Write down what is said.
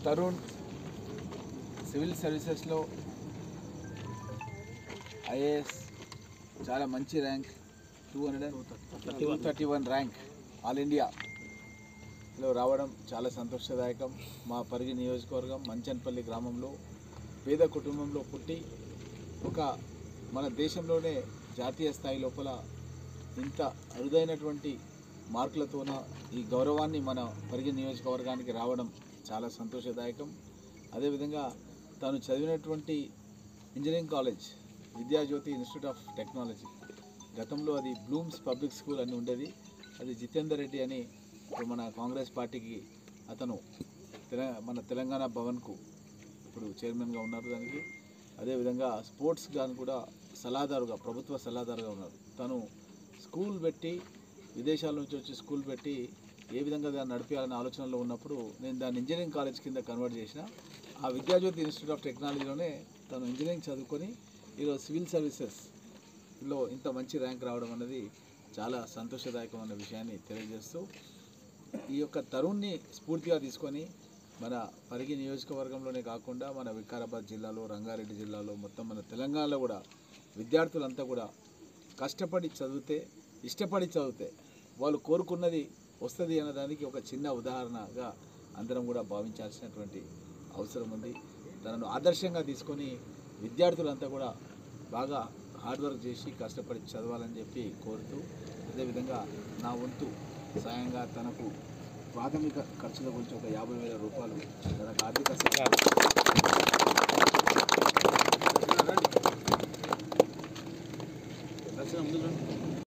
Tarun civil సర్వీసెస్లో IAS చాలా మంచి ర్యాంక్ 231 ర్యాంక్ ఆల్ ఇండియాలో రావడం చాలా సంతోషదాయకం. మా పరిగి నియోజకవర్గం మంచన్పల్లి గ్రామంలో పేద కుటుంబంలో పుట్టి మన దేశంలోనే జాతీయ స్థాయి లోపల ఇంత అరుదైనటువంటి మార్కులతోన ఈ గౌరవాన్ని మన పరిగి నియోజకవర్గానికి రావడం చాలా సంతోషదాయకం. అదేవిధంగా తాను చదివినటువంటి engineering college Vidyajyothi institute of technology, గతంలో అది బ్లూమ్స్ పబ్లిక్ స్కూల్ అని ఉండేది. అది జితేందర్ రెడ్డి అని ఇప్పుడు మన కాంగ్రెస్ పార్టీకి అతను మన తెలంగాణ భవన్కు ఇప్పుడు చైర్మన్గా ఉన్నారు దానికి. అదేవిధంగా స్పోర్ట్స్ గాని కూడా సలహాదారుగా, ప్రభుత్వ సలహాదారుగా ఉన్నారు. తను స్కూల్ పెట్టి విదేశాల నుంచి వచ్చి స్కూల్ పెట్టి ఏ విధంగా దాన్ని నడిపించాలనే ఆలోచనలో ఉన్నప్పుడు నేను దాన్ని ఇంజనీరింగ్ కాలేజ్ కింద కన్వర్ట్ చేసిన. ఆ విద్యాజ్యోతి ఇన్స్టిట్యూట్ ఆఫ్ టెక్నాలజీలోనే తను ఇంజనీరింగ్ చదువుకొని ఈరోజు సివిల్ సర్వీసెస్లో ఇంత మంచి ర్యాంక్ రావడం అనేది చాలా సంతోషదాయకమైన విషయాన్ని తెలియజేస్తూ, ఈ యొక్క తరుణ్ని స్ఫూర్తిగా తీసుకొని మన పరిగి నియోజకవర్గంలోనే కాకుండా మన వికారాబాద్ జిల్లాలో, రంగారెడ్డి జిల్లాలో, మొత్తం మన తెలంగాణలో కూడా విద్యార్థులంతా కూడా కష్టపడి చదివితే, ఇష్టపడి చదివితే వాళ్ళు కోరుకున్నది వస్తుంది అన్నదానికి ఒక చిన్న ఉదాహరణగా అందరం కూడా భావించాల్సినటువంటి అవసరం ఉంది. తనను ఆదర్శంగా తీసుకొని విద్యార్థులంతా కూడా బాగా హార్డ్ వర్క్ చేసి కష్టపడి చదవాలని చెప్పి కోరుతూ, అదేవిధంగా నా వంతు సాయంగా తనకు ప్రాథమిక ఖర్చుల గురించి ఒక 50,000 రూపాయలు తనకు ఆర్థిక సహాయం